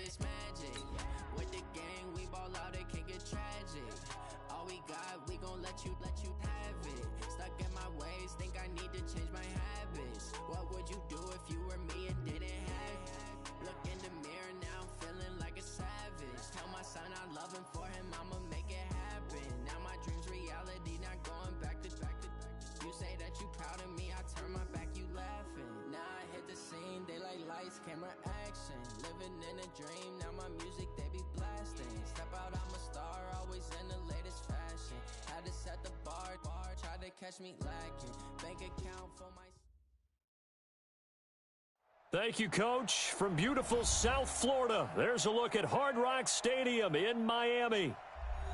it's magic. With the gang, we ball out, it can get tragic. All we got, we gon' let you have it. Stuck in my ways, think I need to change my habits. What would you do if you were me and didn't have it? Look in the mirror now, I'm feeling like a savage. Tell my son I love him, for him I'ma make it happen. Now my dream's reality, not going back to. You say that you proud of me, I turn my back, you laughing. Now I hit the scene, they like lights, camera, action. Living in a dream, now my music they be blasting. Step out, I'm a star, always in the latest fashion. Had to set the bar, try to catch me lacking. Bank account for my... Thank you, Coach. From beautiful South Florida, there's a look at Hard Rock Stadium in Miami.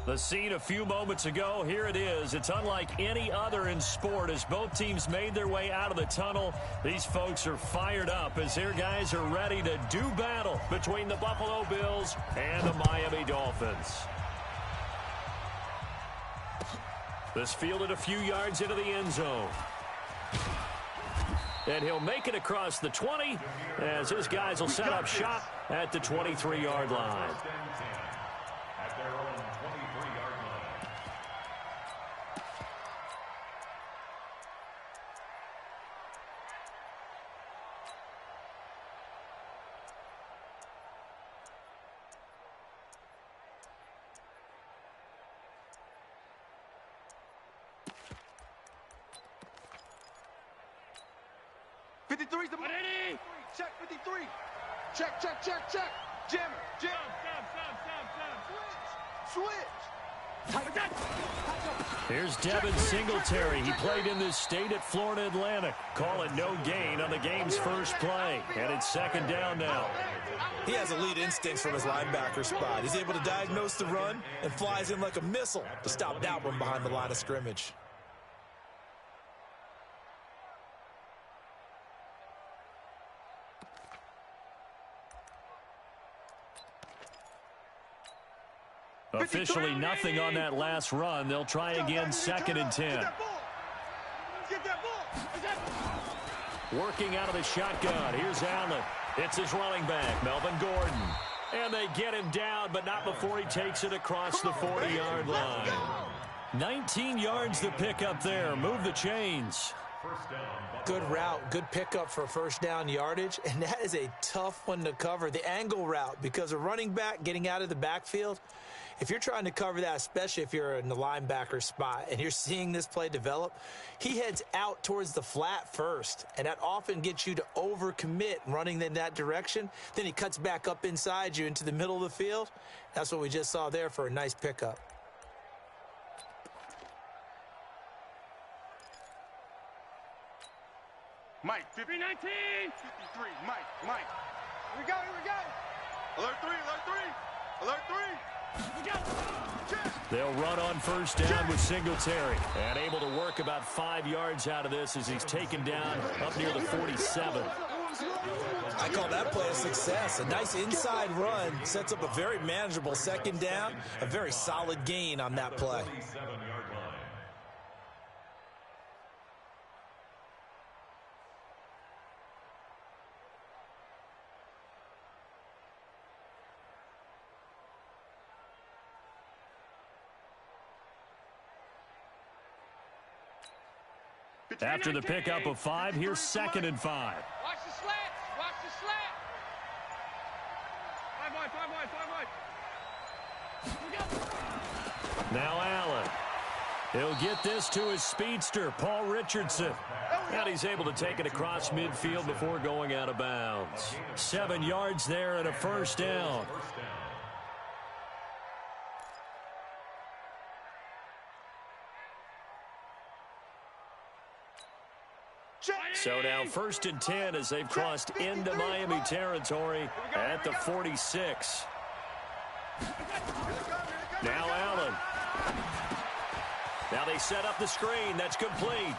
The scene a few moments ago, here it is. It's unlike any other in sport as both teams made their way out of the tunnel. These folks are fired up as their guys are ready to do battle between the Buffalo Bills and the Miami Dolphins. This fielded a few yards into the end zone. And he'll make it across the 20 as his guys will set up shop at the 23-yard line. At their own 23-yard line. '53's the money. Check 53. Check. Jim. Switch. Here's Devin Singletary. He played in this state at Florida Atlantic. Call it no gain on the game's first play. And it's second down now. He has elite instincts from his linebacker spot. He's able to diagnose the run and flies in like a missile to stop that one behind the line of scrimmage. Officially nothing on that last run. They'll try again, 2nd and 10. Working out of the shotgun. Here's Allen. It's his running back, Melvin Gordon. And they get him down, but not before he takes it across the 40-yard line. 19 yards to pick up there. Move the chains. Good route, good pickup for first down yardage, and that is a tough one to cover, the angle route, because a running back getting out of the backfield, if you're trying to cover that, especially if you're in the linebacker spot and you're seeing this play develop, he heads out towards the flat first, and that often gets you to overcommit running in that direction. Then he cuts back up inside you into the middle of the field. That's what we just saw there for a nice pickup. Mike, 50, 19, 53, Mike. Here we go. Alert 3. They'll run on first down with Singletary. And able to work about 5 yards out of this as he's taken down up near the 47. I call that play a success. A nice inside run sets up a very manageable second down. A very solid gain on that play. After the pickup of 5, here's 2nd and 5. Watch the slant. Five wide. Now Allen. He'll get this to his speedster, Paul Richardson. And he's able to take it across midfield before going out of bounds. 7 yards there and a first down. So now 1st and 10 as they've crossed into Miami territory at the 46. Now Allen. Now they set up the screen. That's complete.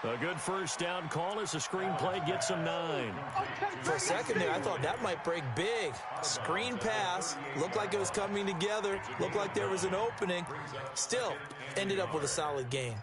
A good first down call as the screenplay gets him 9. For a second there, I thought that might break big. Screen pass. Looked like it was coming together. Looked like there was an opening. Still, ended up with a solid gain.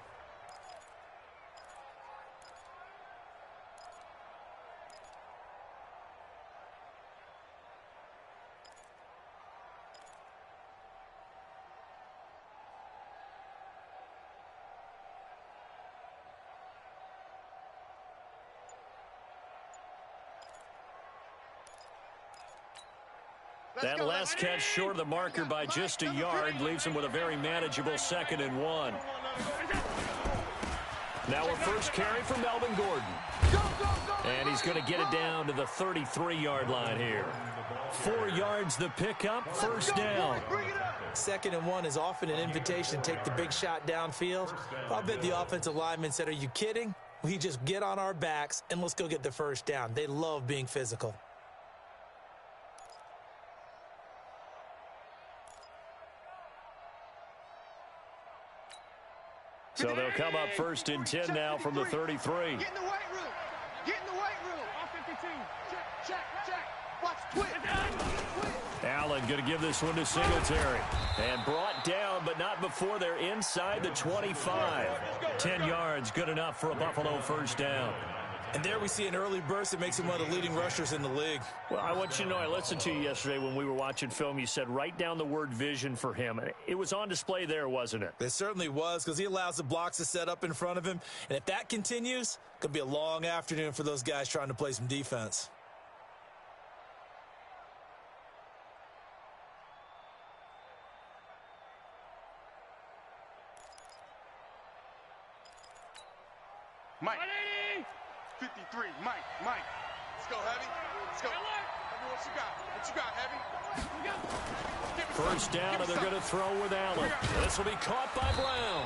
That last catch short of the marker by just a yard leaves him with a very manageable 2nd and 1. Now a first carry for Melvin Gordon. And he's going to get it down to the 33-yard line here. 4 yards the pickup, first down. 2nd and 1 is often an invitation to take the big shot downfield. I'll bet the offensive lineman said, "Are you kidding? We just get on our backs and let's go get the first down." They love being physical. So they'll come up 1st and 10 now from the 33. Get in the weight room. Get in the weight room. All 52. Check. Watch, twist. Allen going to give this one to Singletary. And brought down, but not before they're inside the 25. 10 yards, good enough for a Buffalo first down. And there we see an early burst that makes him one of the leading rushers in the league. Well, I want you to know, I listened to you yesterday when we were watching film. You said write down the word vision for him. It was on display there, wasn't it? It certainly was, because he allows the blocks to set up in front of him. And if that continues, it's going to be a long afternoon for those guys trying to play some defense. Mike. 53, Mike. Let's go, Heavy. Let's go. Heavy, what you got, Heavy? First down, and they're going to throw with Allen. This will be caught by Brown.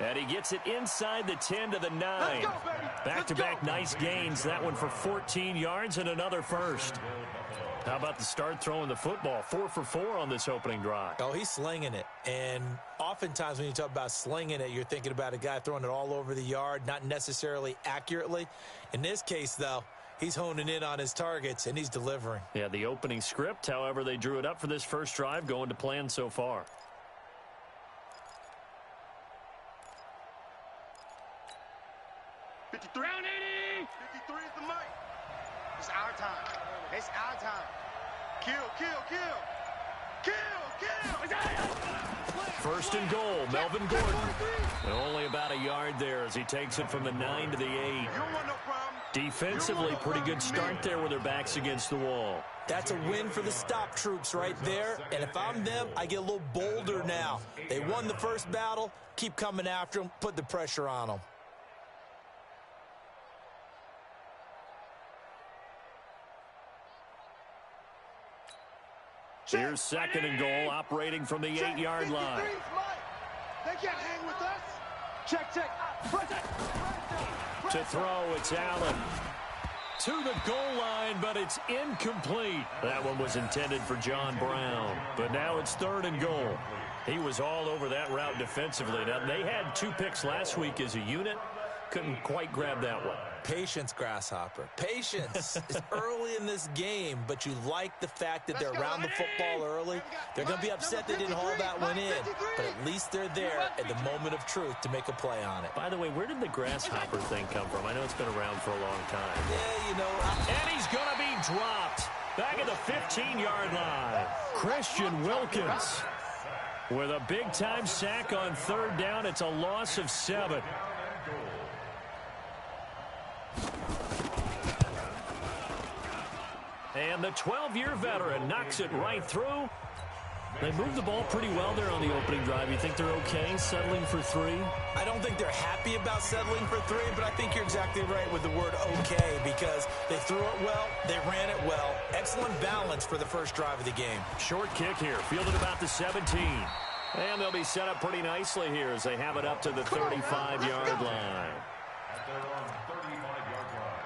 And he gets it inside the 10 to the 9. Back-to-back nice gains. That one for 14 yards and another first. How about the start throwing the football? 4 for 4 on this opening drive. Oh, he's slinging it. And oftentimes when you talk about slinging it, you're thinking about a guy throwing it all over the yard, not necessarily accurately. In this case, though, he's honing in on his targets, and he's delivering. Yeah, the opening script, however, they drew it up for this first drive, going to plan so far. Round 80. 53 is the mic. It's our time. It's our time. Kill. First and goal, Melvin Gordon. And only about a yard there as he takes it from the 9 to the 8. You don't want no problem. Defensively, pretty good start there with their backs against the wall. That's a win for the stop troops right there. And if I'm them, I get a little bolder now. They won the first battle. Keep coming after them. Put the pressure on them. Here's 2nd and goal, operating from the 8-yard line. They can't hang with us. Check. To throw, it's Allen. To the goal line, but it's incomplete. That one was intended for John Brown. But now it's 3rd and goal. He was all over that route defensively. Now, they had 2 picks last week as a unit. Couldn't quite grab that one. Patience, Grasshopper. Patience. It's early in this game, but you like the fact that they're around the football early. They're going to be upset they didn't haul that one in, but at least they're there at the moment of truth to make a play on it. By the way, where did the Grasshopper thing come from? I know it's been around for a long time. Yeah, you know. And he's going to be dropped back at the 15-yard line. Christian Wilkins with a big-time sack on 3rd down. It's a loss of 7. And the 12-year veteran knocks it right through. They moved the ball pretty well there on the opening drive. You think they're okay settling for 3? I don't think they're happy about settling for 3, but I think you're exactly right with the word okay, because they threw it well, they ran it well. Excellent balance for the first drive of the game. Short kick here, fielded about the 17. And they'll be set up pretty nicely here as they have it up to the 35-yard line. At their own 35-yard line.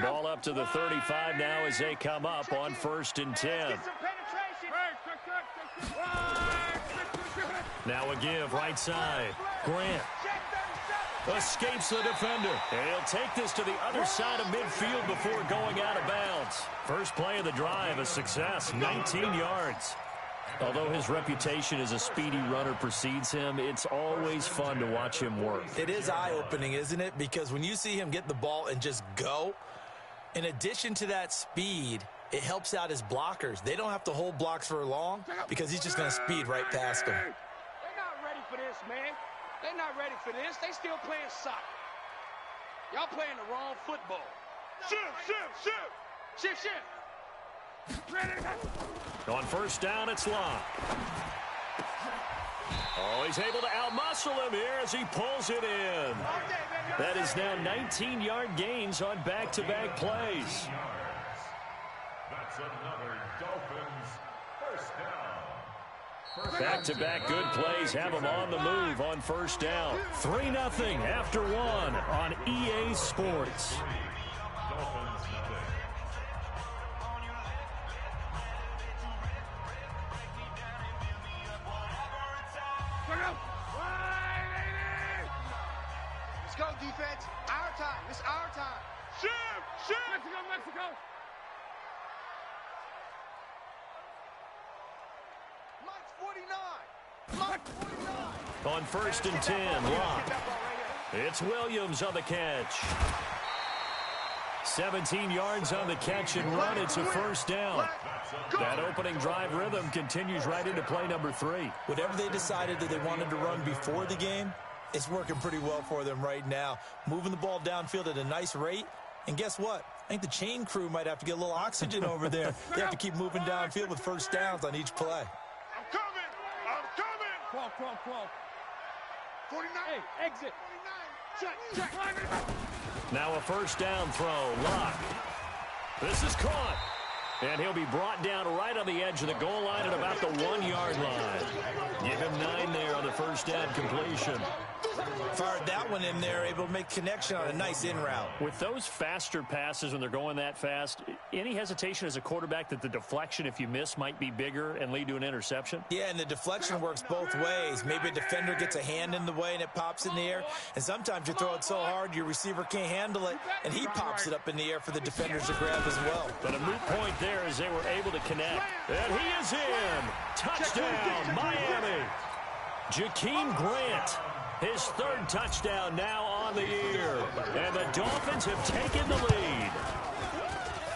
Ball up to the 35 now as they come up on 1st and 10. Now a give, right side. Grant escapes the defender. And he'll take this to the other side of midfield before going out of bounds. First play of the drive, a success, 19 yards. Although his reputation as a speedy runner precedes him, it's always fun to watch him work. It is eye-opening, isn't it? Because when you see him get the ball and just go, in addition to that speed, it helps out his blockers. They don't have to hold blocks for long because he's just going to speed right past them. They're not ready for this, man. They're not ready for this. They still playing soccer. Y'all playing the wrong football. Shift. On first down, it's Locke. Oh, he's able to outmuscle him here as he pulls it in. That is now 19-yard gains on back-to-back plays. That's another Dolphins first down. Back-to-back good plays have him on the move on first down. 3-0 after one on EA Sports. Dolphins nothing. Let's go, defense. Our time. It's our time. Shift. Mexico. Mike's 49. On first and 10, Locke. It's Williams on the catch. 17 yards on the catch and run. It's a first down. That opening drive rhythm continues right into play number 3. Whatever they decided that they wanted to run before the game, it's working pretty well for them right now. Moving the ball downfield at a nice rate. And guess what? I think the chain crew might have to get a little oxygen over there. They have to keep moving downfield with first downs on each play. I'm coming. Crawl. 49. Hey, exit. 49. Check. Now a first down throw. Locke. This is caught. And he'll be brought down right on the edge of the goal line at about the 1-yard line. Give him 9 there on the first down completion. Fired that one in there, able to make connection on a nice in route. With those faster passes when they're going that fast, any hesitation as a quarterback that the deflection, if you miss, might be bigger and lead to an interception? Yeah, and the deflection works both ways. Maybe a defender gets a hand in the way and it pops in the air. And sometimes you throw it so hard your receiver can't handle it, and he pops it up in the air for the defenders to grab as well. But a moot point there as they were able to connect. And he is in. Touchdown, Miami. Jakeem Grant. His 3rd touchdown now on the year. And the Dolphins have taken the lead.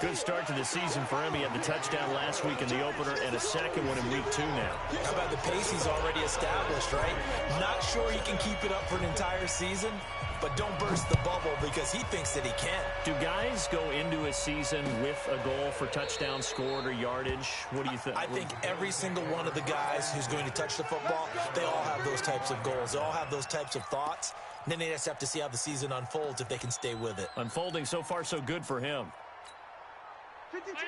Good start to the season for him. He had the touchdown last week in the opener and a second one in week 2 now. How about the pace he's already established, right? Not sure he can keep it up for an entire season, but don't burst the bubble because he thinks that he can. Do guys go into a season with a goal for touchdown scored or yardage? What do you think? I think every single one of the guys who's going to touch the football, they all have those types of goals. They all have those types of thoughts. And then they just have to see how the season unfolds if they can stay with it. Unfolding so far so good for him.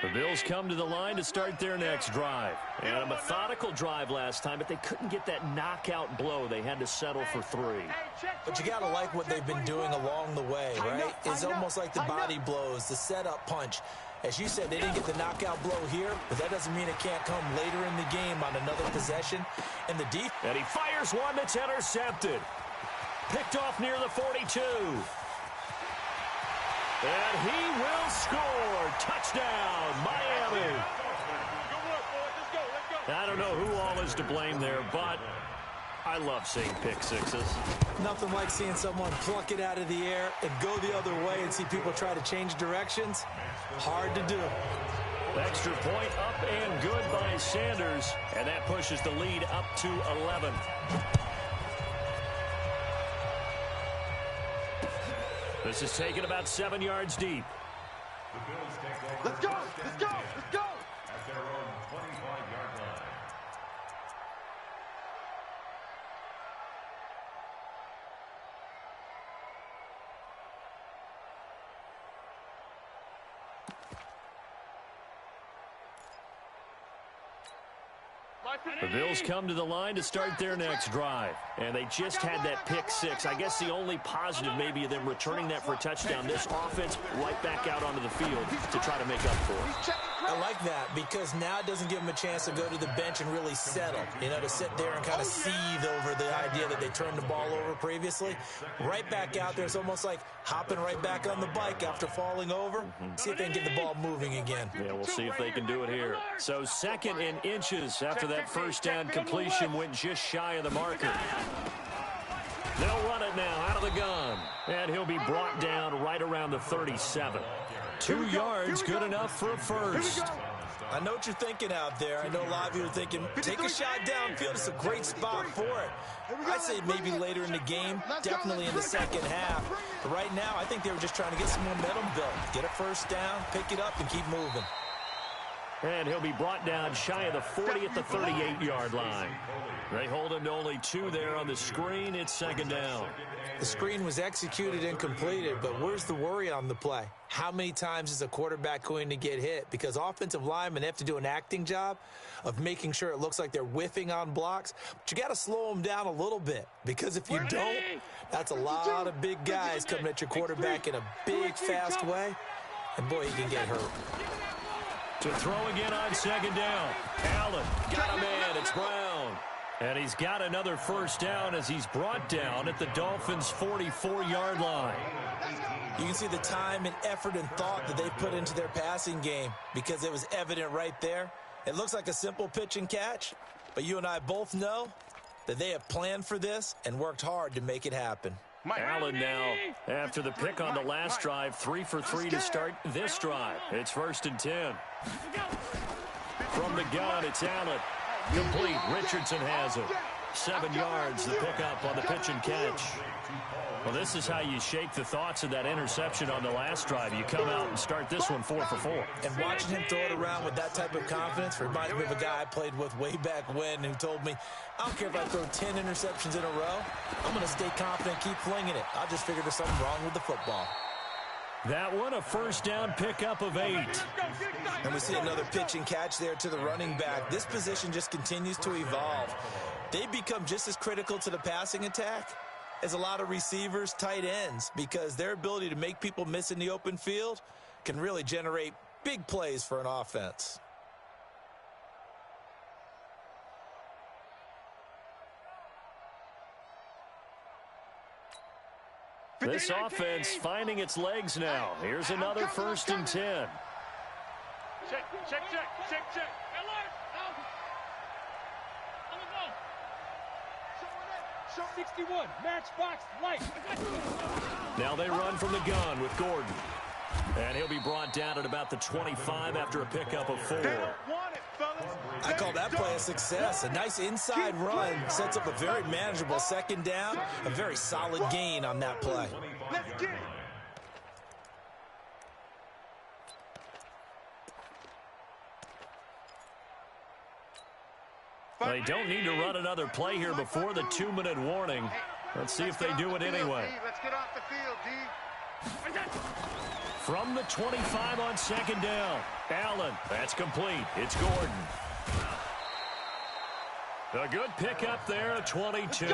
The Bills come to the line to start their next drive. And a methodical drive last time, but they couldn't get that knockout blow. They had to settle for 3. But you got to like what they've been doing along the way, right? It's almost like the body blows, the setup punch. As you said, they didn't get the knockout blow here, but that doesn't mean it can't come later in the game on another possession. And the defense. And he fires one that's intercepted. Picked off near the 42. And he will score. Touchdown, Miami. I don't know who all is to blame there, but I love seeing pick sixes. Nothing like seeing someone pluck it out of the air and go the other way and see people try to change directions. Hard to do. Extra point up and good by Sanders, and that pushes the lead up to 11. This is taken about 7 yards deep. The Bills take over. Let's go. At their own 25-yard line. The Bills come to the line to start their next drive. And they just had that pick six. I guess the only positive maybe of them returning that for a touchdown. This offense right back out onto the field to try to make up for it. I like that because now it doesn't give them a chance to go to the bench and really settle. You know, to sit there and kind of seethe over the idea that they turned the ball over previously. Right back out there. It's almost like hopping right back on the bike after falling over. See if they can get the ball moving again. Yeah, we'll see if they can do it here. So 2nd and inches after that first down completion went just shy of the marker. They'll run it now out of the gun. And he'll be brought down right around the 37. 2 yards, good enough for a first. I know what you're thinking out there. I know a lot of you are thinking, take a shot downfield. It's a great spot for it. I'd say maybe later in the game, definitely in the second half. But right now, I think they were just trying to get some momentum built. Get a first down, pick it up, and keep moving. And he'll be brought down shy of the 40 at the 38-yard line. They hold him to only 2 there on the screen. It's second down. The screen was executed and completed, but where's the worry on the play? How many times is a quarterback going to get hit? Because offensive linemen have to do an acting job of making sure it looks like they're whiffing on blocks. But you got to slow them down a little bit, because if you don't, that's a lot of big guys coming at your quarterback in a big, fast way. And, boy, he can get hurt. To throw again on second down. Allen got him in. It's Brown. And he's got another first down as he's brought down at the Dolphins' 44-yard line. You can see the time and effort and thought that they put into their passing game, because it was evident right there. It looks like a simple pitch and catch, but you and I both know that they have planned for this and worked hard to make it happen. Allen now, after the pick on the last drive, 3 for 3 to start this drive. It's 1st and 10. From the gun, it's Allen. Complete. Richardson has it. 7 yards, the pickup on the pitch and catch. Well, this is how you shake the thoughts of that interception on the last drive. You come out and start this one 4 for 4. And watching him throw it around with that type of confidence reminds me of a guy I played with way back when who told me, I don't care if I throw 10 interceptions in a row. I'm going to stay confident, keep flinging it. I just figured there's something wrong with the football. That one, a first down pickup of 8. And we see another pitch and catch there to the running back. This position just continues to evolve. They become just as critical to the passing attack as a lot of receivers, tight ends, because their ability to make people miss in the open field can really generate big plays for an offense. This offense finding its legs now. Here's another 1st and 10. Check. 61, matchbox light. Now they run from the gun with Gordon. And he'll be brought down at about the 25 after a pickup of 4. I call that play a success. A nice inside run sets up a very manageable second down. A very solid gain on that play. Let's get it. They don't need to run another play here before the 2-minute warning. Let's see if they do it anyway. Let's get off the field, D. From the 25 on second down. Allen, that's complete. It's Gordon. A good pickup there at 22.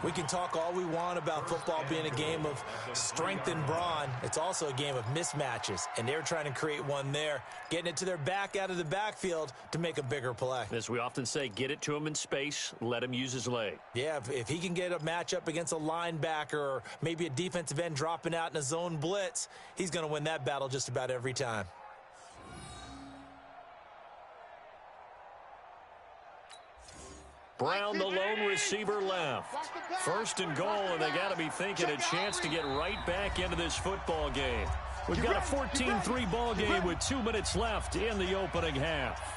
We can talk all we want about football being a game of strength and brawn. It's also a game of mismatches, and they're trying to create one there, getting it to their back out of the backfield to make a bigger play. As we often say, get it to him in space, let him use his leg. Yeah, if he can get a matchup against a linebacker or maybe a defensive end dropping out in a zone blitz, he's going to win that battle just about every time. Brown, the lone receiver, left. 1st and goal, and they got to be thinking a chance to get right back into this football game. We've got a 14-3 ball game with 2 minutes left in the opening half.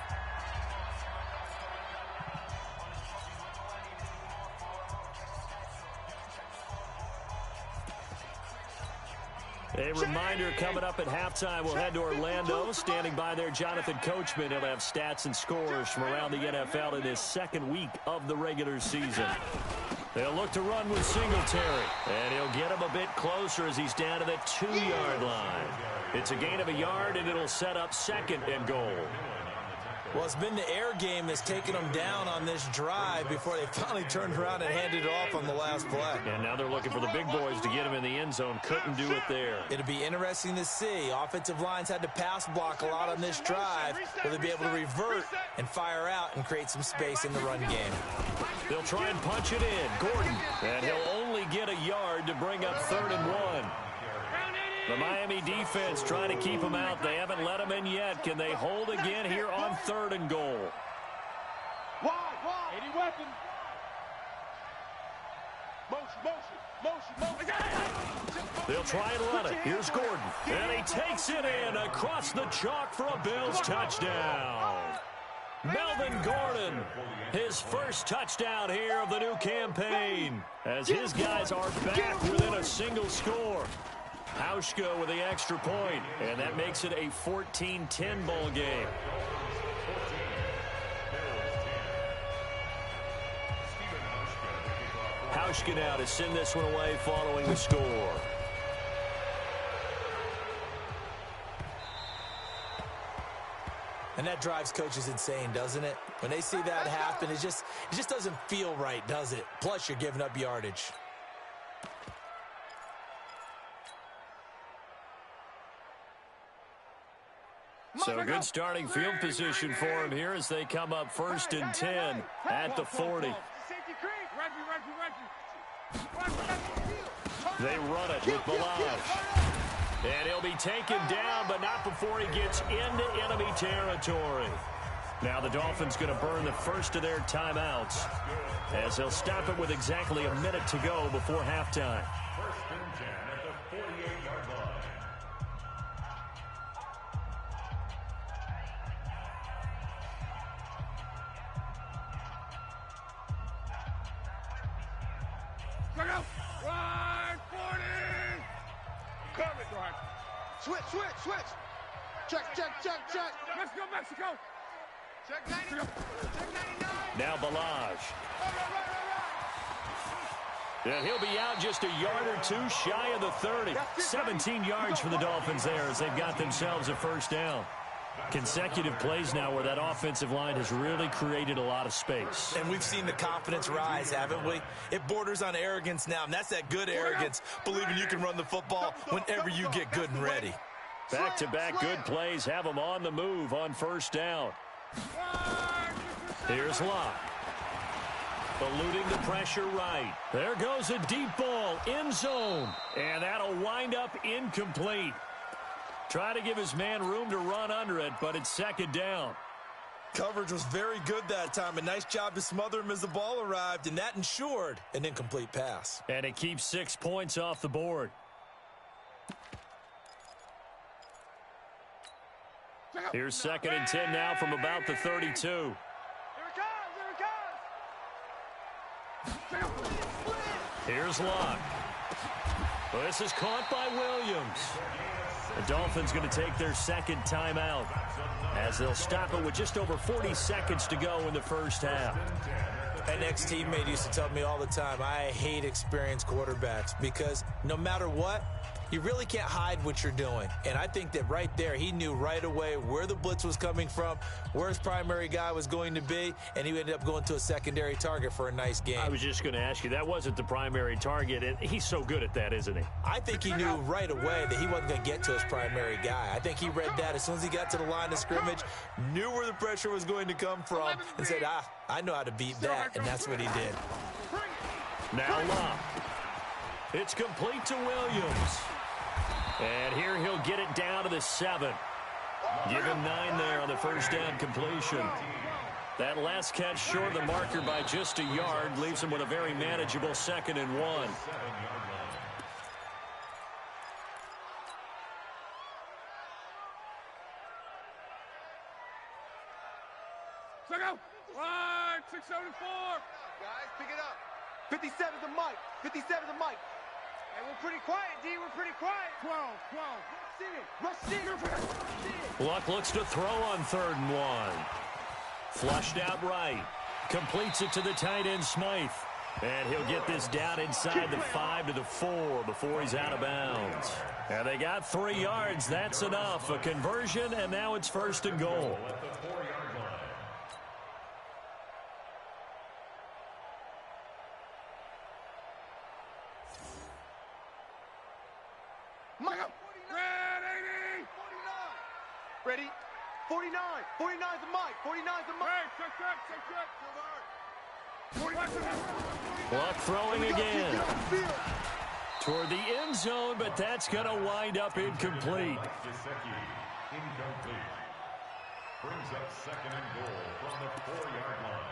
A reminder coming up at halftime, we'll head to Orlando. Standing by there, Jonathan Coachman. He'll have stats and scores from around the NFL in his 2nd week of the regular season. They'll look to run with Singletary, and he'll get him a bit closer as he's down to the 2-yard line. It's a gain of a yard, and it'll set up 2nd and goal. Well, it's been the air game that's taken them down on this drive before they finally turned around and handed it off on the last play. And now they're looking for the big boys to get him in the end zone. Couldn't do it there. It'll be interesting to see. Offensive lines had to pass block a lot on this drive. Will they be able to revert and fire out and create some space in the run game? They'll try and punch it in. Gordon. And he'll only get a yard to bring up 3rd and 1. The Miami defense trying to keep him out. They haven't let him in yet. Can they hold again here on 3rd and goal? Wide. 80 weapon. They'll try and run it. Here's Gordon. And he takes it in across the chalk for a Bills touchdown. Melvin Gordon, his first touchdown here of the new campaign, as his guys are back within a single score. Hauschka with the extra point, and that makes it a 14-10 ball game. Hauschka now to send this one away following the score. And that drives coaches insane, doesn't it? When they see that happen, it just doesn't feel right, does it? Plus, you're giving up yardage. So a good starting field position for him here as they come up 1st and 10 at the 40. They run it with Balaj. And he'll be taken down, but not before he gets into enemy territory. Now the Dolphins going to burn the first of their timeouts as they'll stop it with exactly a minute to go before halftime. 1st and 10 at the 48-yard line. Switch. Check. Let's go, Mexico. Check 90. Check 99. Now Balaj. And he'll be out just a yard or two shy of the 30. 17 yards for the Dolphins there as they've got themselves a first down. Consecutive plays now where that offensive line has really created a lot of space. And we've seen the confidence rise, haven't we? It borders on arrogance now, and that's that good arrogance, believing you can run the football whenever you get good and ready. Back-to-back good plays have them on the move on first down. Here's Locke. Eluding the pressure right. There goes a deep ball, end zone. And that'll wind up incomplete. Try to give his man room to run under it, but it's 2nd down. Coverage was very good that time. A nice job to smother him as the ball arrived, and that ensured an incomplete pass. And it keeps 6 points off the board. Here's 2nd and 10 now from about the 32. Here it comes. Here's Locke. Well, this is caught by Williams. The Dolphins going to take their 2nd timeout as they'll stop it with just over 40 seconds to go in the first half. An ex-teammate used to tell me all the time, I hate experienced quarterbacks because no matter what, you really can't hide what you're doing. And I think that right there, he knew right away where the blitz was coming from, where his primary guy was going to be, and he ended up going to a secondary target for a nice game. I was just going to ask you, that wasn't the primary target, and he's so good at that, isn't he? I think he knew right away that he wasn't going to get to his primary guy. I think he read that as soon as he got to the line of scrimmage, knew where the pressure was going to come from, and said, I know how to beat that, and that's what he did. Now Locke. It's complete to Williams. And here he'll get it down to the 7. Give him 9 there on the first down completion. That last catch short of the marker by just a yard leaves him with a very manageable 2nd and 1. Second. 674. Guys, pick it up. 57 to Mike. 57 to Mike. Hey, we're pretty quiet, D. We're pretty quiet. 12. Rush in. Luck looks to throw on 3rd and 1. Flushed out right. Completes it to the tight end, Smythe. And he'll get this down inside the 5 to the 4 before he's out of bounds. And they got 3 yards. That's enough. A conversion, and now it's 1st and goal. Ready? 49. 49 to Mike. 49 to Mike. Check. Luck throwing again. Toward the end zone, but that's going to wind up incomplete. Incomplete. Brings up 2nd and goal from the 4-yard line.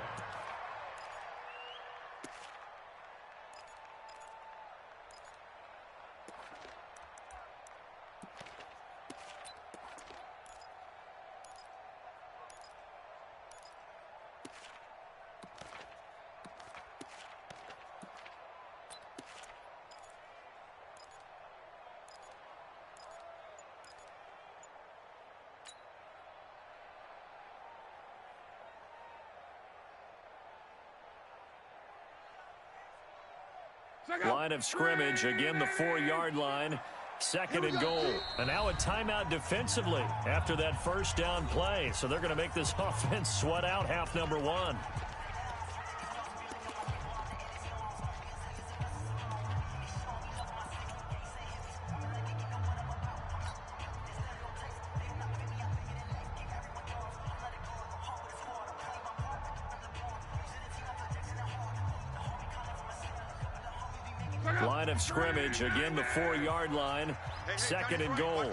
Line of scrimmage, again the 4-yard line. 2nd and goal. And now a timeout defensively after that first down play. So they're going to make this offense sweat out half number 1. Line of scrimmage, again the 4-yard line. 2nd and goal.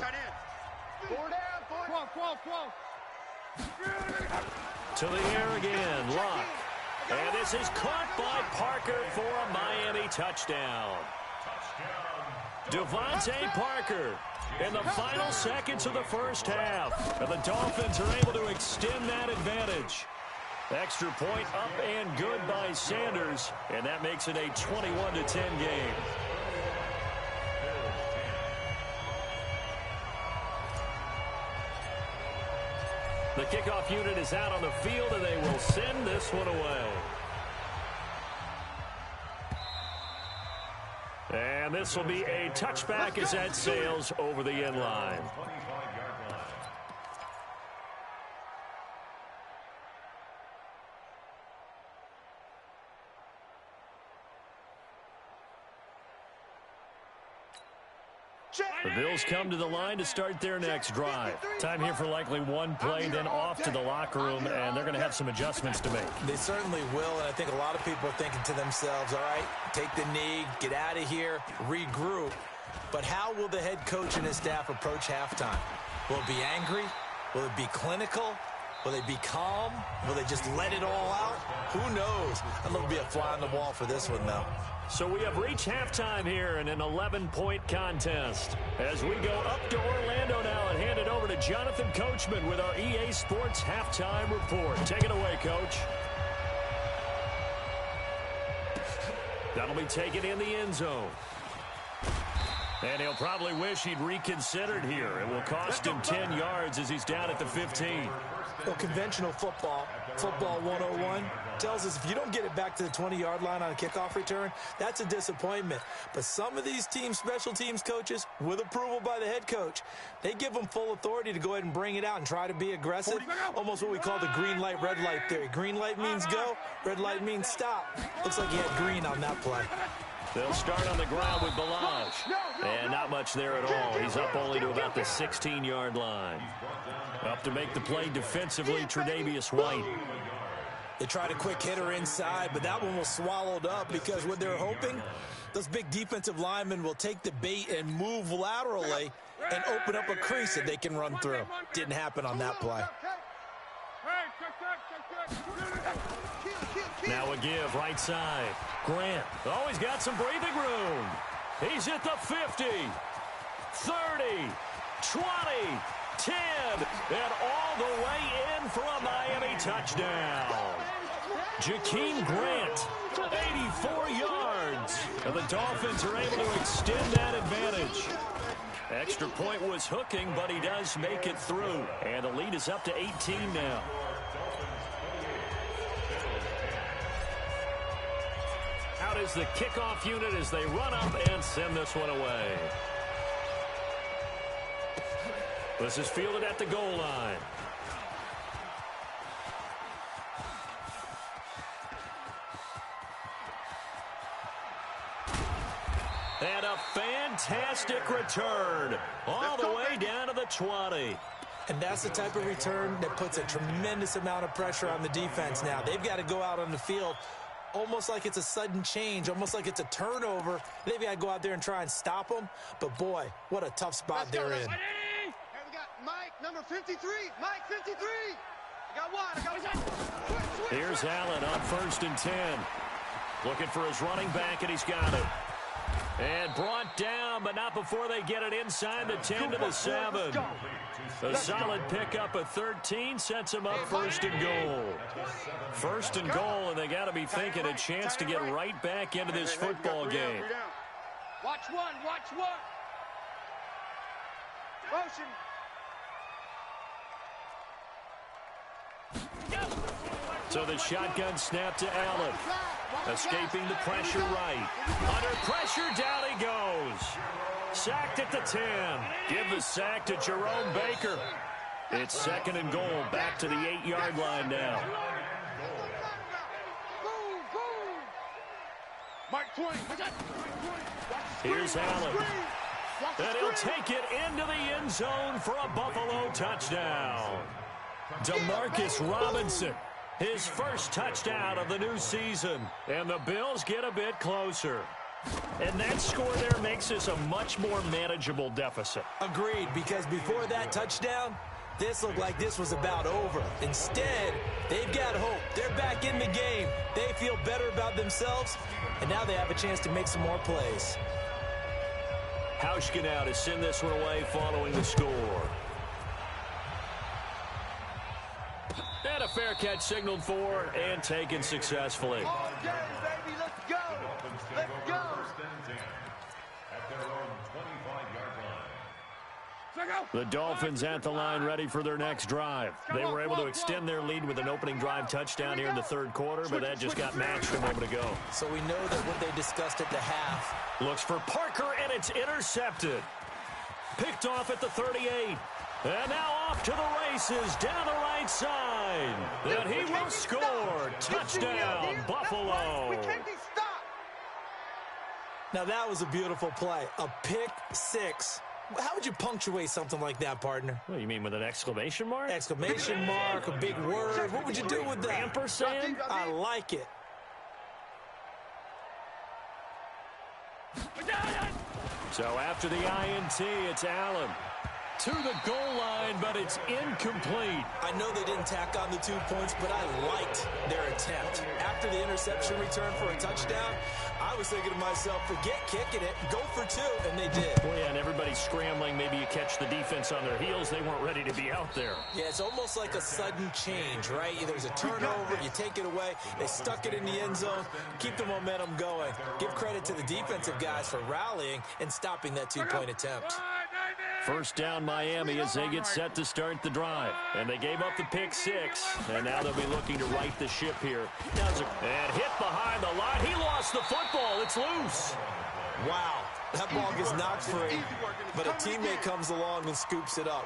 To the air again, Luck. And this is caught by Parker for a Miami touchdown. Devontae Parker in the final seconds of the first half. And the Dolphins are able to extend that advantage. Extra point up and good by Sanders, and that makes it a 21-10 game. The kickoff unit is out on the field, and they will send this one away. And this will be a touchback as that sails over the end line. The Bills come to the line to start their next drive. Time here for likely one play, then off to the locker room, and they're going to have some adjustments to make. They certainly will, and I think a lot of people are thinking to themselves, all right, take the knee, get out of here, regroup. But how will the head coach and his staff approach halftime? Will it be angry? Will it be clinical? Will they be calm? Will they just let it all out? Who knows? I'd love to be a fly on the wall for this one, though. So we have reached halftime here in an 11-point contest. As we go up to Orlando now and hand it over to Jonathan Coachman with our EA Sports Halftime Report. Take it away, Coach. That'll be taken in the end zone. And he'll probably wish he'd reconsidered here. It will cost him 10 yards as he's down at the 15. Well, conventional football 101, tells us if you don't get it back to the 20-yard line on a kickoff return, that's a disappointment. But some of these teams, special teams coaches, with approval by the head coach, they give them full authority to go ahead and bring it out and try to be aggressive. Almost what we call the green light, red light theory. Green light means go, red light means stop. Looks like he had green on that play. They'll start on the ground with Balaj. And not much there at all. He's up only to about the 16-yard line. Up to make the play defensively, Tre'Davious White. They tried a quick hitter inside, but that one was swallowed up because what they're hoping, those big defensive linemen will take the bait and move laterally and open up a crease that they can run through. Didn't happen on that play. Now a give, right side. Grant, he's got some breathing room. He's at the 50, 30, 20, 10, and all the way in for a Miami touchdown. Jakeem Grant, 84 yards. And the Dolphins are able to extend that advantage. Extra point was hooking, but he does make it through. And the lead is up to 18 now. Out is the kickoff unit as they run up and send this one away. This is fielded at the goal line. And a fantastic return all the way down to the 20. And that's the type of return that puts a tremendous amount of pressure on the defense now. They've got to go out on the field almost like it's a sudden change, almost like it's a turnover. They've got to go out there and try and stop them. But, boy, what a tough spot they're in. Hey, we got Mike, number 53. Mike, 53. I got one. Here's Allen on 1st and 10. Looking for his running back, and he's got it. And brought down, but not before they get it inside the 10 to the 7. A solid pickup of 13 sets him up 1st and goal. 1st and goal, and they got to be thinking a chance to get right back into this football game. Watch one, watch one. Motion. So the shotgun snap to Allen. Escaping the pressure right. Under pressure, down he goes. Sacked at the 10. Give the sack to Jerome Baker. It's 2nd and goal. Back to the 8-yard line now. Here's Allen. And he'll take it into the end zone for a Buffalo touchdown. DeMarcus Robinson, his first touchdown of the new season. And the Bills get a bit closer. And that score there makes this a much more manageable deficit. Agreed, because before that touchdown, this looked like this was about over. Instead, they've got hope. They're back in the game. They feel better about themselves, and now they have a chance to make some more plays. Hauschka now to send this one away following the score. And a fair catch signaled for and taken successfully. All day, baby, let's go. Let's go. At their own 25-yard line. The Dolphins at the line ready for their next drive. They were able to extend their lead with an opening drive touchdown here in the third quarter, but that just got matched a moment ago. So we know that what they discussed at the half. Looks for Parker, and it's intercepted. Picked off at the 38. And now off to the races down the right side. And he will score. Touchdown, Buffalo. We can't be stopped. Now that was a beautiful play. A pick six. How would you punctuate something like that, partner? What, you mean with an exclamation mark? Exclamation mark, a big word. What would you do with that? Ampersand? I like it. So after the INT, it's Allen. To the goal line, but it's incomplete. I know they didn't tack on the 2 points, but I liked their attempt. After the interception return for a touchdown, I was thinking to myself, forget kicking it, go for 2, and they did. Well, yeah, and everybody's scrambling. Maybe you catch the defense on their heels. They weren't ready to be out there. Yeah, it's almost like a sudden change, right? There's a turnover, you take it away, they stuck it in the end zone, keep the momentum going. Give credit to the defensive guys for rallying and stopping that 2-point attempt. First down, Miami, as they get set to start the drive. And they gave up the pick 6, and now they'll be looking to right the ship here. And hit behind the line. He lost the football. It's loose. Wow, that ball gets knocked free, but a teammate comes along and scoops it up.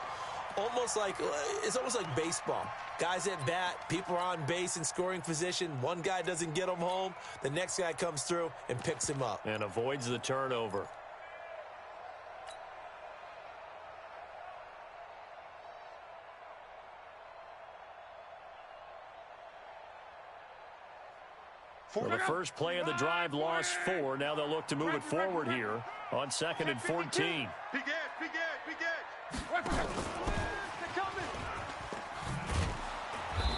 It's almost like baseball. Guys at bat, people are on base in scoring position. One guy doesn't get him home. The next guy comes through and picks him up. And avoids the turnover. For the first play of the drive, lost 4. Now they'll look to move it forward here on 2nd and 14. Big edge.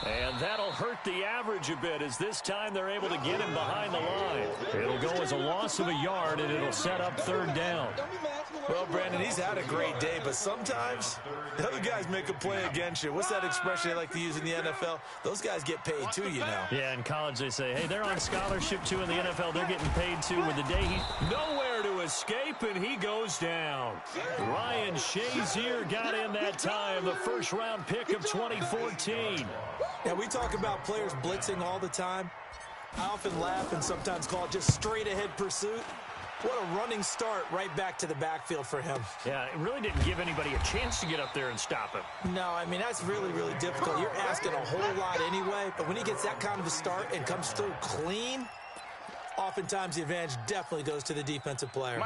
And that'll hurt the average a bit, as this time they're able to get him behind the line. It'll go as a loss of a yard, and it'll set up 3rd down. Well, Brandon, he's had a great day, but sometimes the other guys make a play against you. What's that expression they like to use in the NFL? Those guys get paid too, you know. Yeah, in college they say, hey, they're on scholarship too. In the NFL, they're getting paid too. With the day he's nowhere to escape, and he goes down. Ryan Shazier got in that time, the first-round pick of 2014. Now, we talk about players blitzing all the time. I often laugh and sometimes call it just straight-ahead pursuit. What a running start right back to the backfield for him. Yeah, it really didn't give anybody a chance to get up there and stop him. No, I mean, that's really, really difficult. You're asking a whole lot anyway, but when he gets that kind of a start and comes through clean, oftentimes the advantage definitely goes to the defensive player.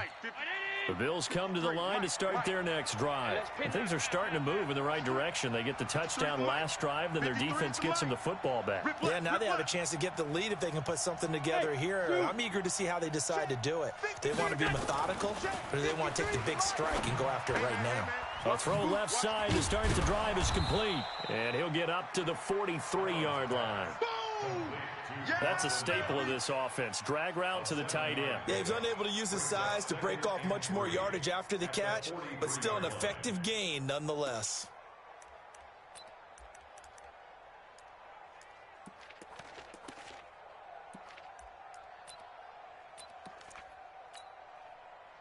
The Bills come to the line to start their next drive. And things are starting to move in the right direction. They get the touchdown last drive, then their defense gets them the football back. Yeah, now they have a chance to get the lead if they can put something together here. I'm eager to see how they decide to do it. Do they want to be methodical, or do they want to take the big strike and go after it right now? A throw left side to start the drive is complete. And he'll get up to the 43-yard line. That's a staple of this offense. Drag route to the tight end. Yeah, he's unable to use his size to break off much more yardage after the catch, but still an effective gain nonetheless.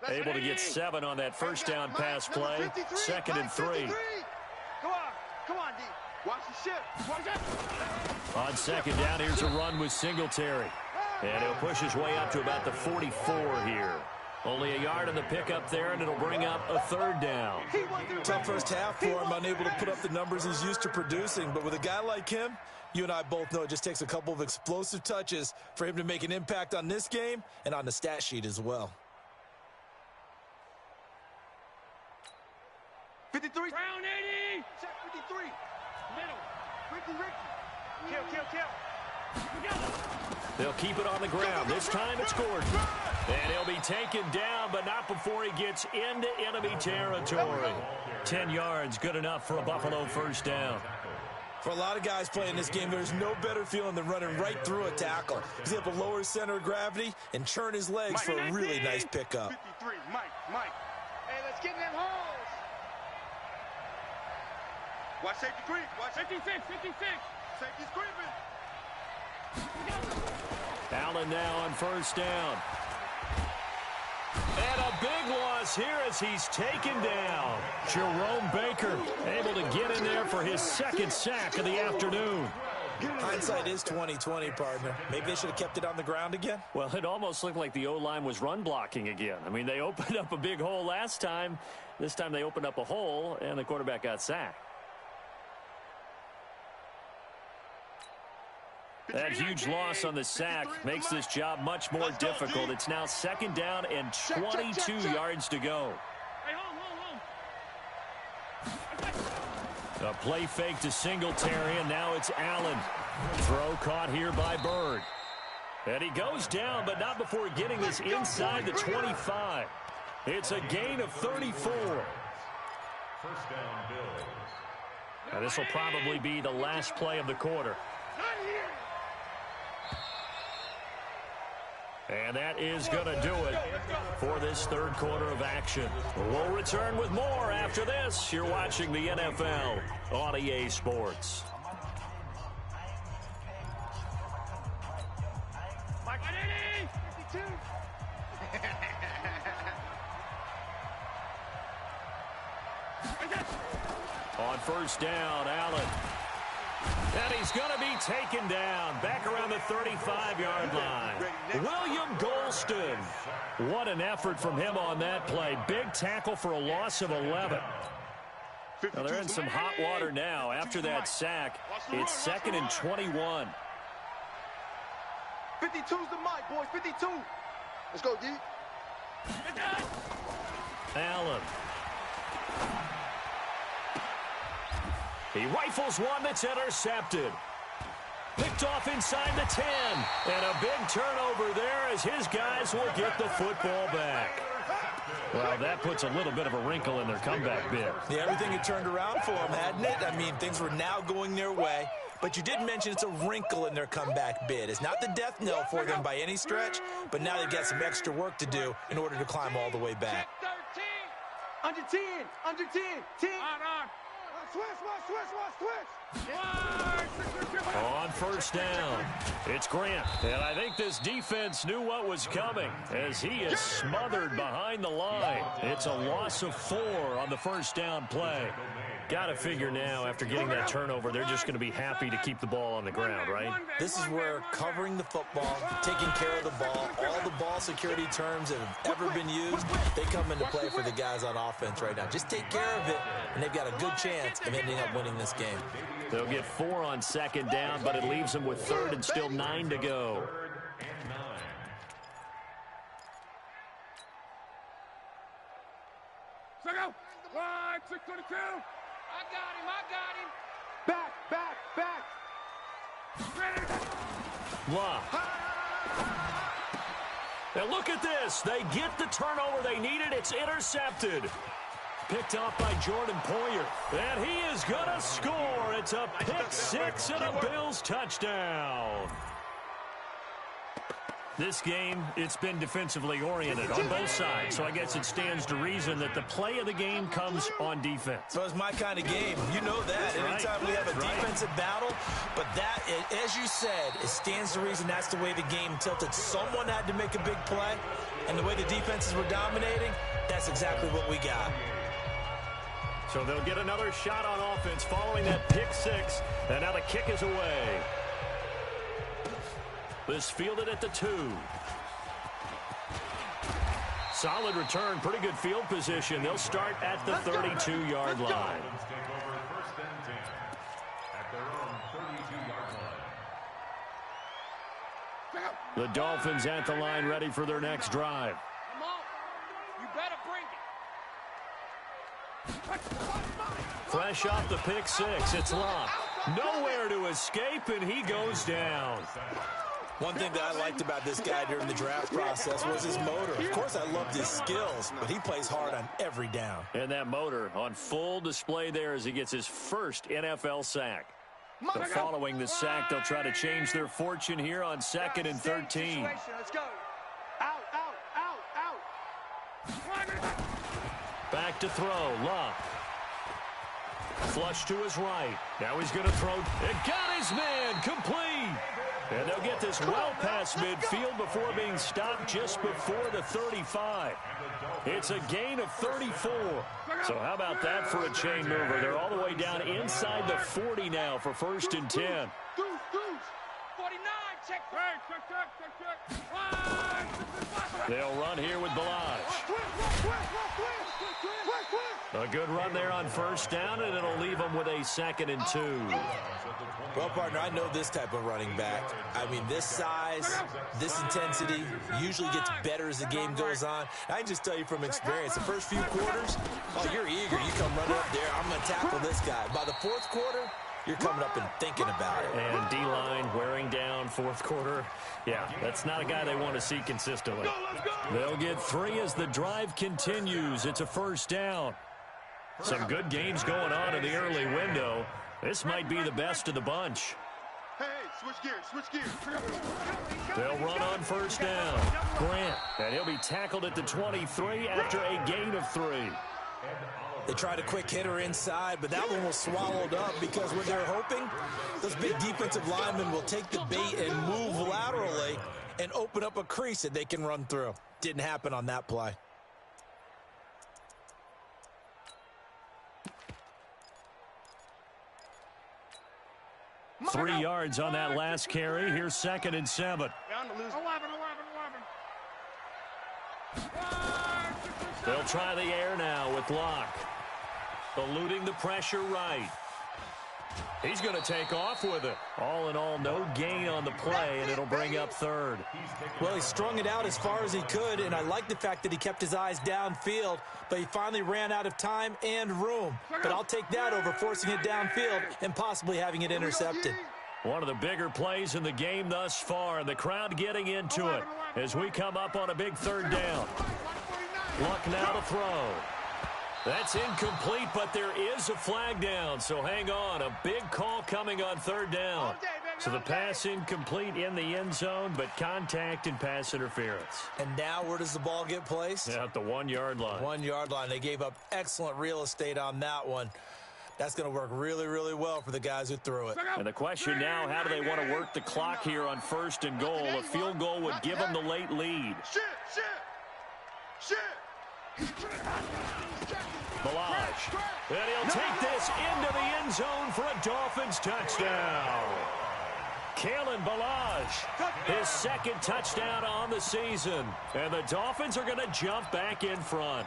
Able to get 7 on that first down pass play. 2nd and 3. Come on, D. Watch the ship. Watch it. On 2nd down, here's a run with Singletary. And he'll push his way up to about the 44 here. Only a yard on the pickup there, and it'll bring up a third down. Tough first half for him, unable to put up the numbers he's used to producing. But with a guy like him, you and I both know it just takes a couple of explosive touches for him to make an impact on this game and on the stat sheet as well. 53. Round 80. Check 53. Middle. Ricky. Kill. They'll keep it on the ground. This time it's Gordon. And he'll be taken down, but not before he gets into enemy territory. 10 yards, good enough for a Buffalo first down. For a lot of guys playing this game, there's no better feeling than running right through a tackle. He's able to lower his center of gravity and churn his legs for a really nice pickup. 53. Mike. Hey, let's get in them holes. Watch safety creep. Watch 56. Safety's creeping. Allen now on first down. And a big loss here as he's taken down. Jerome Baker able to get in there for his second sack of the afternoon. Hindsight is 20/20, partner. Maybe they should have kept it on the ground again. Well, it almost looked like the O-line was run blocking again. I mean, they opened up a big hole last time. This time they opened up a hole, and the quarterback got sacked. That huge loss on the sack makes this job much more difficult. It's now second down and 22 yards to go. A play fake to Singletary, and now it's Allen. Throw caught here by Bird. And he goes down, but not before getting this inside the 25. It's a gain of 34. First down, Bills. Now this will probably be the last play of the quarter. And that is going to do it for this third quarter of action. We'll return with more after this. You're watching the NFL on EA Sports. On first down, Allen. And he's going to be taken down back around the 35-yard line. William Golston. What an effort from him on that play. Big tackle for a loss of 11. Now they're in some hot water now. After that sack, it's second and 21. 52's the mic, boys. 52. Let's go, D. Allen. He rifles one that's intercepted. Picked off inside the 10. And a big turnover there as his guys will get the football back. Well, that puts a little bit of a wrinkle in their comeback bid. Yeah, everything had turned around for them, hadn't it? I mean, things were now going their way. But you did mention it's a wrinkle in their comeback bid. It's not the death knell for them by any stretch, but now they've got some extra work to do in order to climb all the way back. 13. Under 10. 10. On. Switch. On first down, it's Grant. And I think this defense knew what was coming as he is smothered behind the line. It's a loss of 4 on the first down play. Got to figure now, after getting that turnover, they're just going to be happy to keep the ball on the ground, right? This is where covering the football, taking care of the ball, all the ball security terms that have ever been used, they come into play for the guys on offense right now. Just take care of it, and they've got a good chance of ending up winning this game. They'll get 4 on second down, but it leaves them with third and still 9 to go. Go. 622. I got him. Back. Blah. And look at this. They get the turnover they needed. It's intercepted. Picked off by Jordan Poyer. And he is going to score. It's a pick 6 and a Bills touchdown. This game, it's been defensively oriented on both sides, so I guess it stands to reason that the play of the game comes on defense. So it's my kind of game. You know that. Anytime we have a defensive battle, but that, as you said, it stands to reason that's the way the game tilted. Someone had to make a big play, and the way the defenses were dominating, that's exactly what we got. So they'll get another shot on offense following that pick 6, and now the kick is away. This fielded at the 2. Solid return, pretty good field position. They'll start at the 32-yard line. The Dolphins at the line, ready for their next drive. Come on. You better bring it. Fresh off the pick 6, it's Locke. Nowhere to escape, and he goes down. One thing that I liked about this guy during the draft process was his motor. Of course, I loved his skills, but he plays hard on every down. And that motor on full display there as he gets his first NFL sack. So following the sack, they'll try to change their fortune here on 2nd and 13. Let's go. Out, out, out, out. Back to throw. Locke. Flush to his right. Now he's going to throw. It got his man. Complete. And they'll get this well past midfield before being stopped just before the 35. It's a gain of 34. So how about that for a chain mover? They're all the way down inside the 40 now for 1st and 10. 49, check. They'll run here with Balaj. A good run there on 1st down, and it'll leave them with a 2nd and 2. Well, partner, I know this type of running back. I mean, this size, this intensity usually gets better as the game goes on. I can just tell you from experience, the first few quarters, oh, you're eager. You come running up there, I'm going to tackle this guy. By the 4th quarter, you're coming up and thinking about it. And D-line wearing down 4th quarter. Yeah, that's not a guy they want to see consistently. They'll get 3 as the drive continues. It's a 1st down. Some good games going on in the early window. This might be the best of the bunch. Hey, switch gears. They'll run on 1st down. Grant, and he'll be tackled at the 23 after a gain of 3. They tried a quick hitter inside, but that one was swallowed up because what they're hoping, those big defensive linemen will take the bait and move laterally and open up a crease that they can run through. Didn't happen on that play. Three yards on that last carry. Here's 2nd and 7. 11. They'll try the air now with Locke. Eluding the pressure right. He's going to take off with it. All in all, no gain on the play, and it'll bring up 3rd. Well, he strung it out as far as he could, and I like the fact that he kept his eyes downfield, but he finally ran out of time and room. But I'll take that over forcing it downfield and possibly having it intercepted. One of the bigger plays in the game thus far, and the crowd getting into it as we come up on a big 3rd down. Luck now to throw. That's incomplete, but there is a flag down, so hang on. A big call coming on 3rd down. So the pass incomplete in the end zone, but contact and pass interference. And now where does the ball get placed? Yeah, at the 1-yard line. 1-yard line. They gave up excellent real estate on that one. That's going to work really, really well for the guys who threw it. And the question now, how do they want to work the clock here on 1st and goal? A field goal would give them the late lead. Shit! Balaj. And he'll take this into the end zone for a Dolphins touchdown. Kalen Balaj, his 2nd touchdown on the season. And the Dolphins are going to jump back in front.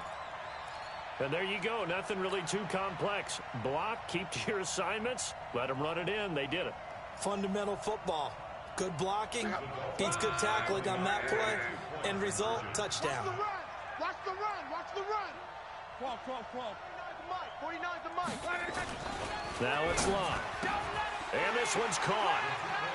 And there you go. Nothing really too complex. Block, keep to your assignments, let them run it in. They did it. Fundamental football. Good blocking, beats good tackling on that play. End result, touchdown. Watch the run. 12. 49's the mic. Now it's Locke. And this one's caught.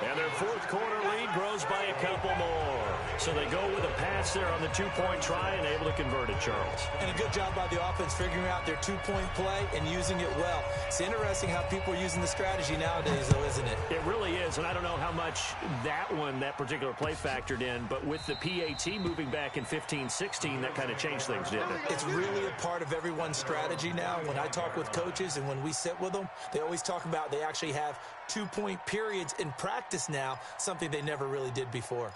And their 4th quarter lead grows by a couple more. So they go with a pass there on the 2-point try and able to convert it, Charles. And a good job by the offense figuring out their 2-point play and using it well. It's interesting how people are using the strategy nowadays, though, isn't it? It really is, and I don't know how much that particular play factored in, but with the PAT moving back in 15-16, that kind of changed things, didn't it? It's really a part of everyone's strategy now. When I talk with coaches and when we sit with them, they always talk about they actually have 2-point periods in practice now, something they never really did before.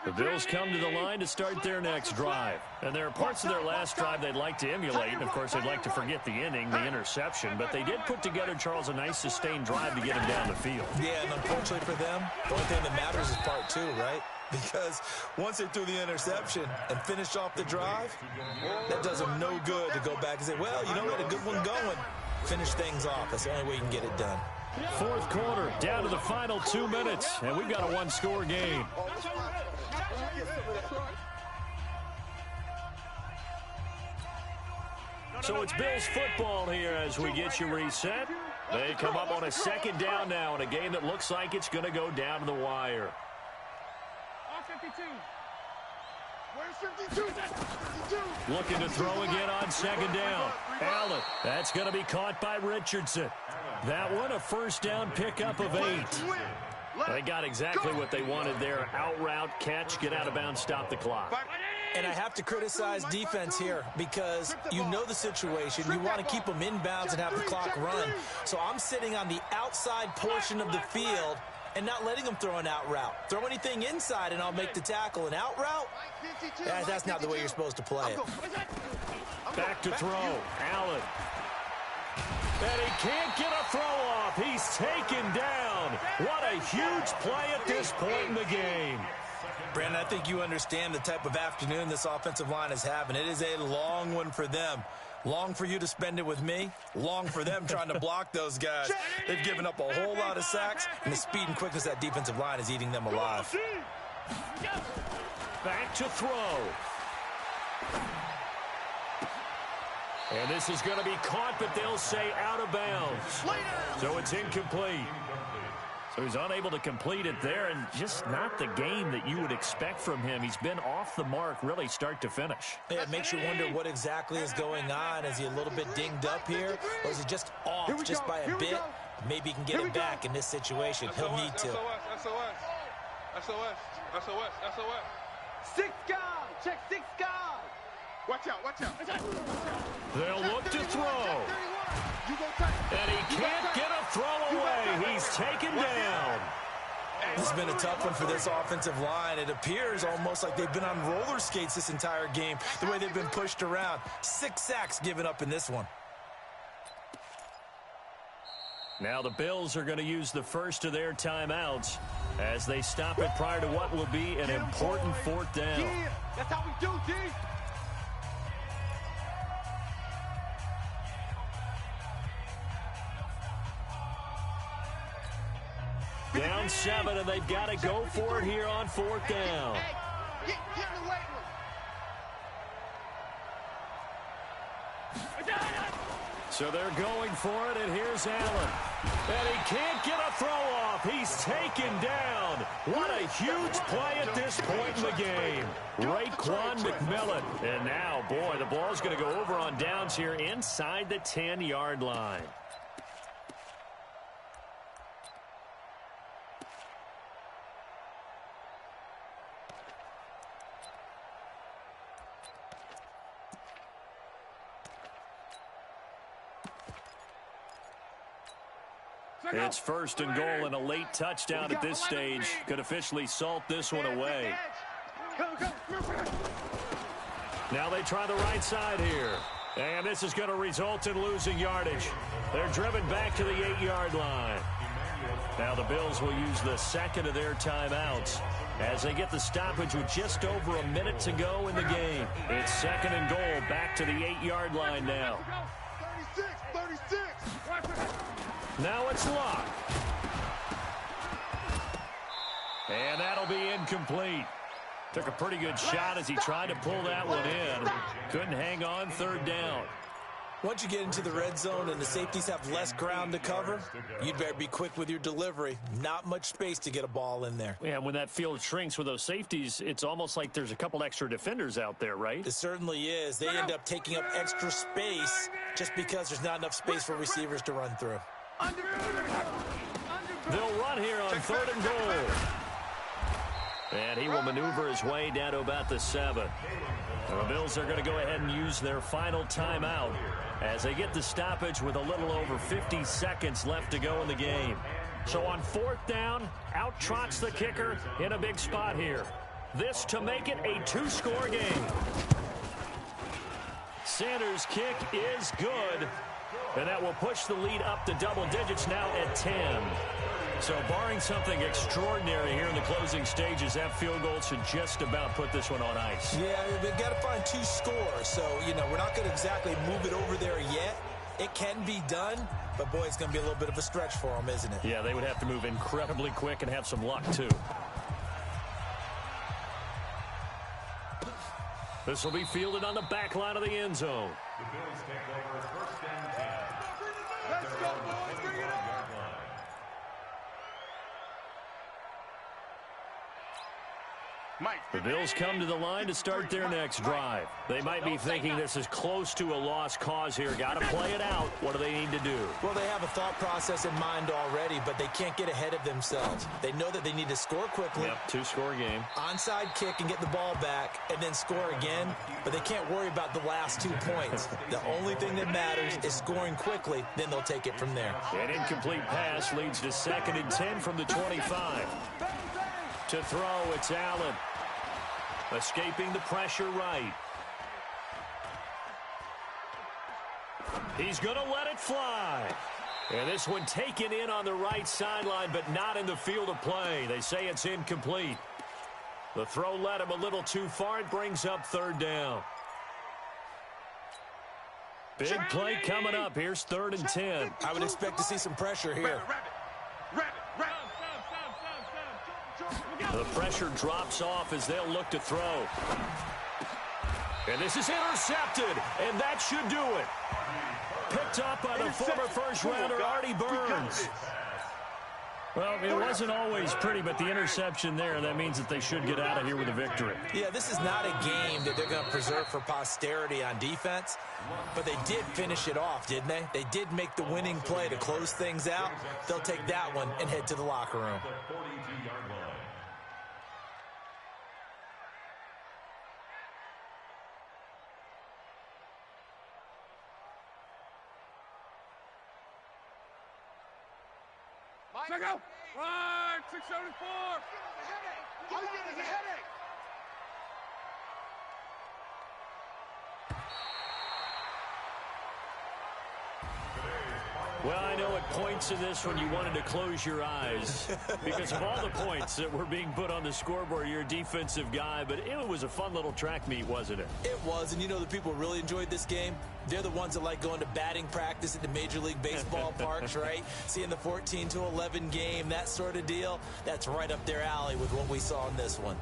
The Bills come to the line to start their next drive. And there are parts of their last drive they'd like to emulate. And, of course, they'd like to forget the ending, the interception. But they did put together, Charles, a nice sustained drive to get him down the field. Yeah, and unfortunately for them, the only thing that matters is part two, right? Because once they threw the interception and finished off the drive, that does them no good to go back and say, well, you know, we had a good one going. Finish things off. That's the only way you can get it done. Fourth quarter, down to the final 2 minutes, and we've got a one-score game. So it's Bills football here as we get you reset. They come up on a second down now in a game that looks like it's going to go down to the wire. Looking to throw again on second down. Allen, that's going to be caught by Richardson. That one, a first down pickup of 8. They got exactly what they wanted there. Out route, catch, get out of bounds, stop the clock. And I have to criticize defense here because you know the situation. You want to keep them inbounds and have the clock run. So I'm sitting on the outside portion of the field and not letting them throw an out route. Throw anything inside and I'll make the tackle. An out route? That's not the way you're supposed to play it. Back to throw. Allen. And he can't get a throw off. He's taken down. What a huge play at this point in the game. Brandon, I think you understand the type of afternoon this offensive line is having. It is a long one for them. Long for you to spend it with me. Long for them trying to block those guys. They've given up a whole lot of sacks, and the speed and quickness of that defensive line is eating them alive. Back to throw. And this is going to be caught, but they'll say out of bounds. So it's incomplete. So he's unable to complete it there, and just not the game that you would expect from him. He's been off the mark really start to finish. Yeah, it makes you wonder what exactly is going on. Is he a little bit dinged up here, or is he just off just by a bit? Maybe he can get it back in this situation. He'll need to. SOS. 6 guys. Check 6 guys. Watch out. They'll look to throw. And he can't get a throw away. He's taken down. This has been a tough one for this offensive line. It appears almost like they've been on roller skates this entire game, the way they've been pushed around. 6 sacks given up in this one. Now the Bills are going to use the first of their timeouts as they stop it prior to what will be an important fourth down. Yeah, that's how we do, D. Down 7, and they've got to go for it here on fourth down. Get in the weight room. So they're going for it, and here's Allen. And he can't get a throw off. He's taken down. What a huge play at this point in the game. Raekwon McMillan. And now, boy, the ball's going to go over on downs here inside the 10-yard line. It's first and goal, and a late touchdown at this stage could officially salt this one away. Now they try the right side here. And this is going to result in losing yardage. They're driven back to the 8-yard line. Now the Bills will use the second of their timeouts as they get the stoppage with just over a minute to go in the game. It's second and goal, back to the 8-yard line now. 36. Now it's locked. And that'll be incomplete. Took a pretty good shot as he tried to pull that one in. Couldn't hang on third down. Once you get into the red zone and the safeties have less ground to cover, you'd better be quick with your delivery. Not much space to get a ball in there. Yeah, when that field shrinks with those safeties, it's almost like there's a couple extra defenders out there, right? It certainly is. They end up taking up extra space just because there's not enough space for receivers to run through. They'll run here on third and goal. And he will maneuver his way down to about the 7. The Bills are going to go ahead and use their final timeout as they get the stoppage with a little over 50 seconds left to go in the game. So on fourth down, out trots the kicker in a big spot here. This to make it a two-score game. Sanders' kick is good, and that will push the lead up to double digits now at 10. So barring something extraordinary here in the closing stages, that field goal should just about put this one on ice. Yeah, we've got to find 2 scores. So, we're not going to exactly move it over there yet. It can be done, but, boy, it's going to be a little bit of a stretch for them, isn't it? Yeah, they would have to move incredibly quick and have some luck, too. This will be fielded on the back line of the end zone. The Bills take over first and 10. Let's go, boys. Bring it on. Mike. The Bills come to the line to start their next drive. They might be thinking this is close to a lost cause here. Got to play it out. What do they need to do? Well, they have a thought process in mind already, but they can't get ahead of themselves. They know that they need to score quickly. Yep, two-score game. Onside kick and get the ball back and then score again, but they can't worry about the last 2 points. The only thing that matters is scoring quickly, then they'll take it from there. An incomplete pass leads to 2nd and 10 from the 25. To throw, it's Allen. Escaping the pressure right. He's going to let it fly. And this one taken in on the right sideline, but not in the field of play. They say it's incomplete. The throw led him a little too far. It brings up 3rd down. Big play coming up. Here's 3rd and 10. I would expect to see some pressure here. The pressure drops off as they'll look to throw. And this is intercepted, and that should do it. Picked up by the former first-rounder Artie Burns. Well, it wasn't always pretty, but the interception there, that means that they should get out of here with a victory. Yeah, this is not a game that they're going to preserve for posterity on defense, but they did finish it off, didn't they? They did make the winning play to close things out. They'll take that one and head to the locker room. The 42-yard line. Check out. Right, 674. All you get is a headache. Well, I know at points in this one you wanted to close your eyes because of all the points that were being put on the scoreboard. You're a defensive guy, but it was a fun little track meet, wasn't it? It was, and the people who really enjoyed this game? They're the ones that like going to batting practice at the Major League Baseball parks, right? Seeing the 14-11 game, that sort of deal. That's right up their alley with what we saw in this one.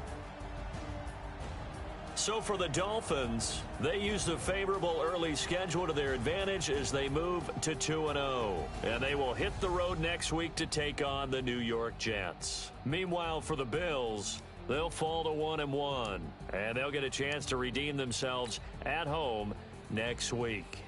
So for the Dolphins, they use the favorable early schedule to their advantage as they move to 2-0. And they will hit the road next week to take on the New York Jets. Meanwhile, for the Bills, they'll fall to 1-1. And they'll get a chance to redeem themselves at home next week.